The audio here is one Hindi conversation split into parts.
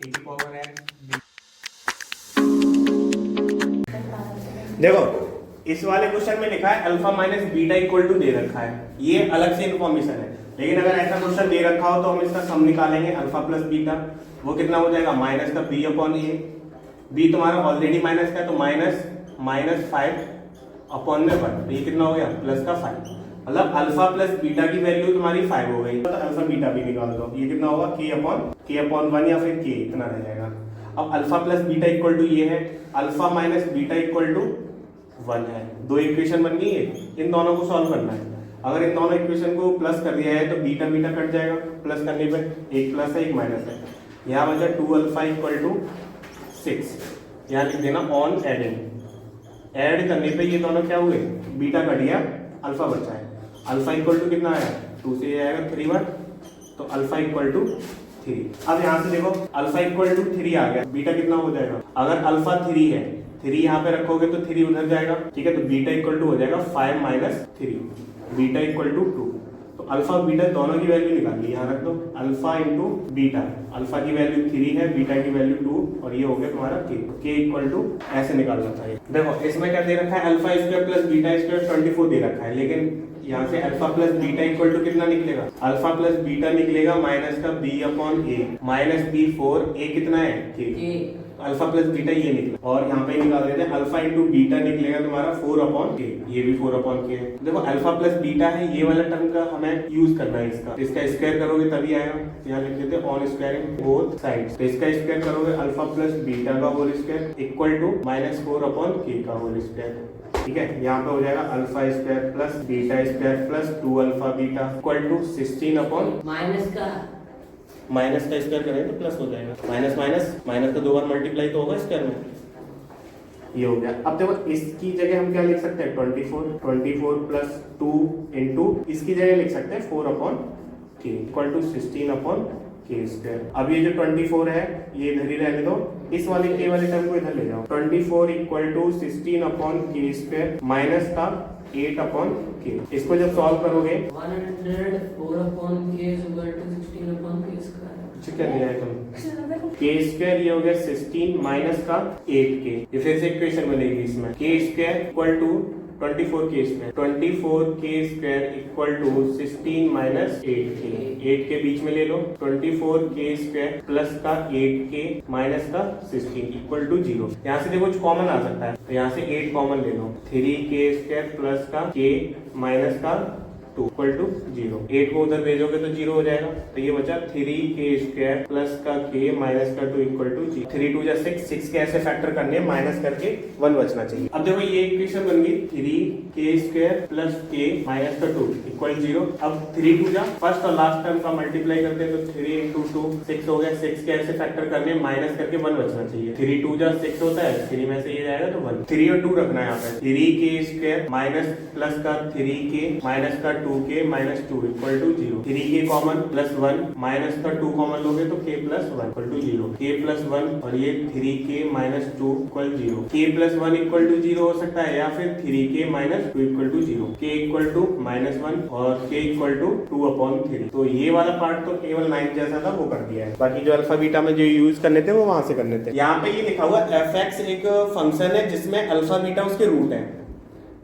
ए की पावर एक्स। देखो इस वाले क्वेश्चन में लिखा है alpha minus beta equal to दे रखा है, ये अलग से इन्फॉर्मेशन है। लेकिन अगर ऐसा क्वेश्चन दे रखा हो तो हम इसका सम निकालेंगे अल्फा प्लस बीटा, वो कितना हो जाएगा माइनस का बी अपॉन ए। बी तुम्हारा ऑलरेडी माइनस का है तो माइनस 5 अपॉन में 1, तो ये कितना हो गया प्लस का 5। मतलब अल्फा प्लस बीटा की वैल्यू तुम्हारी 5 हो गई, तो अल्फा बीटा भी निकाल दो, ये कितना होगा के अपॉन 1 या फिर के इतना रह जाएगा। अब alpha plus beta equal to ये है, alpha minus beta equal to 1 है। दो इक्वेशन बन गई है, इन दोनों को सॉल्व करना है। अगर इन दोनों इक्वेशन को प्लस कर दिया है तो बीटा बीटा कट जाएगा, प्लस करने पे एक प्लस है एक माइनस है। यहाँ बचा 2 अल्फा इक्वल टू 6, यहाँ लिख देना ऑन एडिंग। ऐड करने पे ये दोनों क्या हुए, बीटा कट गया अल्फा बचा है। अल्फा इक्वल टू कितना आया 2 से आएगा 3 तो अल्फा इक्वल टू 3। अब यहाँ से देखो अल्फा इक्वल टू 3 आ गया, बीटा कितना हो जाएगा, अगर अल्फा 3 है 3 यहाँ पे रखोगे तो 3 उधर जाएगा, ठीक है। तो बीटा इक्वल टू हो जाएगा 5 माइनस 3, बीटा इक्वल टू 2। तो अल्फा बीटा दोनों की वैल्यू निकालिए, यहाँ रख दो अल्फा इंटू बीटा। अल्फा की वैल्यू 3 है, बीटा की वैल्यू 2 और ये हो गया तुम्हारा के इक्वल टू ऐसे निकालना चाहिए। देखो इसमें क्या दे रखा है alpha square plus beta square 24 दे रखा है, लेकिन यहाँ से alpha plus beta equal to कितना निकलेगा, अल्फा प्लस बीटा निकलेगा माइनस का B upon A, minus B 4 A कितना है के। अल्फा प्लस बीटा ये निकला, और यहाँ पे निकाल देते हैं अल्फा इंटू बीटा निकलेगा तुम्हारा 4 अपॉन के, ये भी 4 अपॉन के है। देखो अल्फा प्लस बीटा है, ये वाला टर्म का हमें यूज करना है, इसका स्क्वायर करोगे तभी आएगा। यहाँ लिख देते हैं ऑन स्क्वायरिंग बोथ साइड्स, तो इसका स्क्वायर करोगे अल्फा प्लस बीटा का whole square equal to minus 4 upon K का होल स्क्वायर, ठीक है। यहाँ पे हो जाएगा alpha square plus beta square plus 2 alpha beta equal to 16 upon minus का स्क्वायर करें तो प्लस हो जाएगा, माइनस का 2 बार मल्टीप्लाई तो होगा स्क्वायर में, ये हो गया। अब देखो इसकी जगह हम क्या लिख सकते हैं 24 प्लस 2 इंटू इसकी जगह लिख सकते हैं 4 अपॉन के इक्वल टू 16 अपॉन के स्क्वायर। अब ये जो 24 है ये इधर ही रहने दो, इस वाले के वाले टर्म को इधर ले जाओ। 24 इक्वल टू 16 अपॉन के स्क्वायर माइनस का 8 अपॉन के। इसको जब सॉल्व करोगे 104 अपॉन के इज इक्वल टू 16 अपॉन के स्क्वायर। क्या लिया है तुम के स्क्वायर, ये हो गया 16 माइनस का 8 के, ये फिर से इक्वेशन बनेगी इसमें के स्क्वायर इक्वल टू 24 के स्क्वायर, 24 के स्क्वायर इक्वल टू 16 माइनस 8 के, 8 के बीच में ले लो 24 के स्क्वायर प्लस का 8 के माइनस का 16 इक्वल टू 0। यहाँ से देखो कॉमन आ सकता है तो यहाँ से 8 कॉमन ले लो, 3 के स्क्वायर प्लस का के माइनस का 2 इक्वल टू 0। 8 को उधर भेजोगे तो 0 हो जाएगा, तो ये बचा 3 के स्क्वायर प्लस का के माइनस का 2 इक्वल टू 0। 3 2 जा 6 के ऐसे फैक्टर करने माइनस करके 1 बचना चाहिए। अब देखो ये इक्वेशन बन गई 3 के स्क्वायर प्लस के माइनस का 2 इक्वल 0। अब 3 2 जा फर्स्ट और लास्ट टर्म का मल्टीप्लाई करते हैं तो 3 इंटू 2 6 हो गया, 6 के ऐसे फैक्टर करने माइनस करके 1 बचना चाहिए। 3 2 जा 6 होता है, 3 में से ये जाएगा तो 1। 3 और 2 रखना है यहाँ पे, 3 के स्क्वायर माइनस प्लस का 3 के माइनस का 2 के माइनस 2 इक्वल टू 0। 3 के कॉमन प्लस 1 माइनस का 2 कॉमन लोगे तो k plus 1 equal to 0, k plus 1 और ये 3 K minus 2 equal 0। k plus 1 equal to 0 हो सकता है या फिर 3 K minus 2 equal to 0, k equal to minus 1 और k इक्वल टू 2 अपॉन 3। तो ये वाला पार्ट तो केवल 9 जैसा था वो कर दिया है, बाकी जो अल्फा बीटा में जो यूज करने थे वो वहां से करने थे। यहाँ पे ये लिखा हुआ f(x) एक फंक्शन है जिसमें अल्फा बीटा उसके रूट है,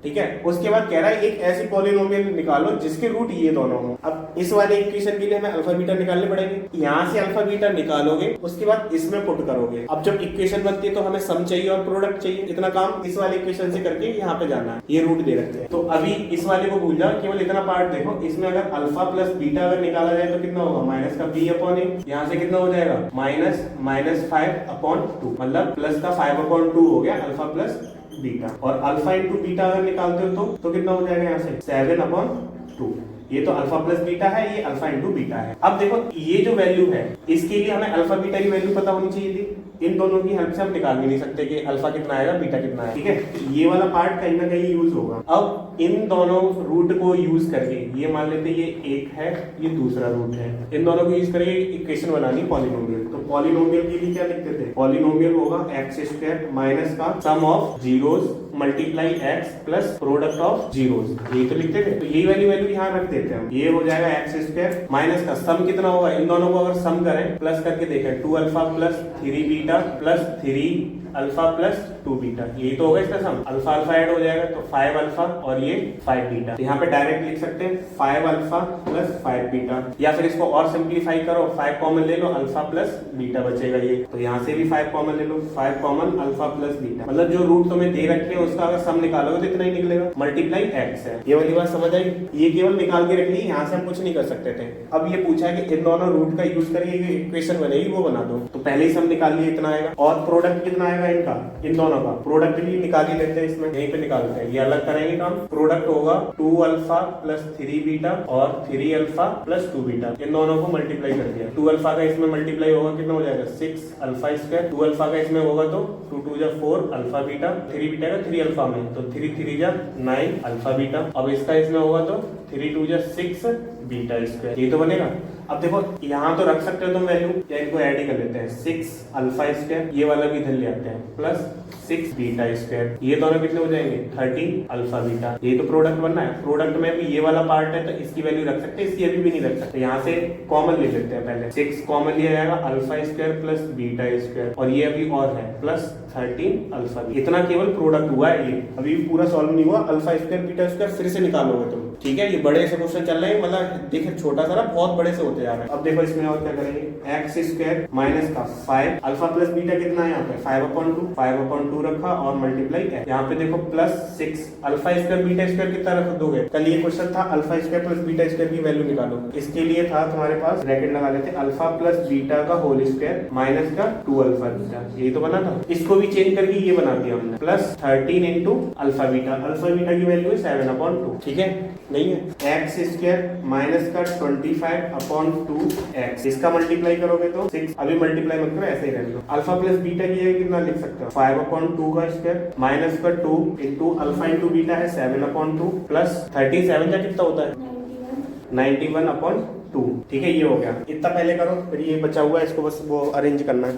ठीक है। उसके बाद कह रहा है एक ऐसी पॉलिनोमियल निकालो जिसके रूट ये दोनों हो। अब इस वाले इक्वेशन के लिए हमें अल्फा बीटा निकालने पड़ेंगे, यहाँ से अल्फा बीटा निकालोगे उसके बाद इसमें पुट करोगे। अब जब इक्वेशन बनती है तो हमें सम चाहिए और प्रोडक्ट चाहिए, इतना काम इस वाले इक्वेशन से करके यहाँ पे जाना है। ये रूट दे रखते हैं तो अभी इस वाले को भूल जाओ, केवल इतना पार्ट देखो। इसमें अगर अल्फा प्लस बीटा अगर निकाला जाए तो कितना होगा माइनस का बी अपॉन ए, यहाँ से कितना हो जाएगा माइनस 5 अपॉन 2, मतलब प्लस का 5 अपॉन 2 हो गया अल्फा प्लस बीटा। और अल्फा इंटू बीटा अगर निकालते हो तो कितना हो जाएगा यहाँ से 7 अपॉन 2। ये तो अल्फा प्लस बीटा है, ये अल्फा इंटू बीटा है। अब देखो ये जो वैल्यू है इसके लिए हमें अल्फा बीटा की वैल्यू पता होनी चाहिए थी, इन दोनों की हेल्प से हम निकाल भी नहीं सकते कि अल्फा कितना आएगा बीटा कितना है, ठीक है। तो ये वाला पार्ट कहीं ना कहीं यूज होगा। अब इन दोनों रूट को यूज करके ये मान लेते ये एक है ये दूसरा रूट है, इन दोनों को यूज करके इक्वेशन बनानी पॉलिनोमियल। तो पॉलिनोमियल के लिए क्या लिखते थे, पॉलिनोमियल होगा x² माइनस का sum of zeros multiply x plus product of zeros, यही तो लिखते थे। तो यही वाली वैल्यू यहाँ रख देते हैं हम। ये हो जाएगा एक्स स्क्वायर माइनस का सम कितना होगा, इन दोनों को अगर सम करें प्लस करके देखें 2 alpha plus 3 beta plus 3 alpha plus 2 beta, यही तो होगा इसका सम। अल्फा अल्फा ऐड हो जाएगा तो 5 अल्फा और ये 5 बीटा। तो यहाँ पे डायरेक्ट लिख सकते हैं 5 अल्फा प्लस 5 बीटा, या फिर इसको और सिंप्लीफाई करो, 5 कॉमन ले लो, अल्फा प्लस बीटा बचेगा ये। तो यहाँ से भी 5 कॉमन ले लो, 5 कॉमन अल्फा प्लस बीटा, मतलब जो रूट तुम्हें दे रखे हैं उसका अगर सम निकालोगे तो इतना ही निकलेगा, मल्टीप्लाई एक्स है। ये वाली बात समझ आई? ये केवल निकाल के रख ली, यहाँ से हम कुछ नहीं कर सकते थे। अब ये पूछा है कि इन दोनों रूट का यूज करके इक्वेशन बनेगी, वो बना दो। तो पहले ही सम निकाल लिए, इतना आएगा। और प्रोडक्ट कितना आएगा इनका, इन दोनों का प्रोडक्ट भी निकाल ही लेते हैं, इसमें यहीं पे निकालते हैं। ये अलग करेंगे काम। प्रोडक्ट होगा 2 अल्फा प्लस 3 बीटा और 3 अल्फा प्लस 2 बीटा, इन दोनों को मल्टीप्लाई कर दिया। 2 अल्फा का इसमें मल्टीप्लाई होगा, कितना हो जाएगा 6 अल्फा स्क्वायर। 2 अल्फा का इसमें होगा तो 2 2 जा 4 अल्फा बीटा, 3 बीटा का 3 अल्फा में तो 3 3 जा 9 अल्फा बीटा। अब इसका इसमें होगा तो 3 2 जा 6 बीटा स्क्वायर, ये तो बनेगा। अब देखो यहाँ तो रख सकते हो तुम वैल्यू, या इनको ऐड ही कर लेते हैं। 6 अल्फा स्क्वायर, ये वाला भी इधर ले आते हैं, प्लस 6 बीटा स्क्वायर, ये दोनों कितने हो जाएंगे 30 अल्फा बीटा। ये तो प्रोडक्ट बनना है, प्रोडक्ट में भी ये वाला पार्ट है तो इसकी वैल्यू रख सकते हैं, इसकी अभी भी नहीं रख सकते। यहाँ से कॉमन ले लेते हैं पहले, 6 कॉमन लिया जाएगा, alpha square plus beta square, और ये अभी और है प्लस 13 अल्फा। इतना केवल प्रोडक्ट हुआ है, ये अभी भी पूरा सॉल्व नहीं हुआ। अल्फा स्क्वायर बीटा स्क्वायर फिर से निकालोगे तुम, ठीक है। ये बड़े से क्वेश्चन चल रहे हैं, मतलब देखिए छोटा सा ना बहुत बड़े से होते जा रहे हैं। अब देखो इसमें और क्या करेंगे, एक्स स्क्वायर माइनस का 5 अल्फा प्लस बीटा कितना है यहाँ पे 5/2 रखा और मल्टीप्लाई है। यहाँ पे देखो plus 6 alpha square beta square कितना रख दोगे। कल ये क्वेश्चन था alpha square plus beta square की वैल्यू निकालो, इसके लिए था तुम्हारे पास ब्रैकेट लगा लेते अल्फा प्लस बीटा का होल स्क्वायर माइनस का 2 अल्फा बीटा, यही तो बना था। इसको भी चेंज करके ये बना दिया हमने, plus 13 into alpha beta. Alpha beta की वैल्यू है 7/2, ठीक है। नहीं है एक्स स्क्वायर माइनस का 25/2 एक्स, इसका मल्टीप्लाई करोगे तो 6, अभी मल्टीप्लाई मत करो ऐसे ही रहने दो। अल्फा प्लस बीटा की जगह कितना लिख सकते हो 5/2 का स्क्वायर माइनस का 2 इंटू अल्फा इंटू बीटा है 7/2 प्लस 37 का कितना होता है 91/2, ठीक है। ये हो गया, इतना पहले करो, फिर ये बचा हुआ है इसको बस वो अरेंज करना है।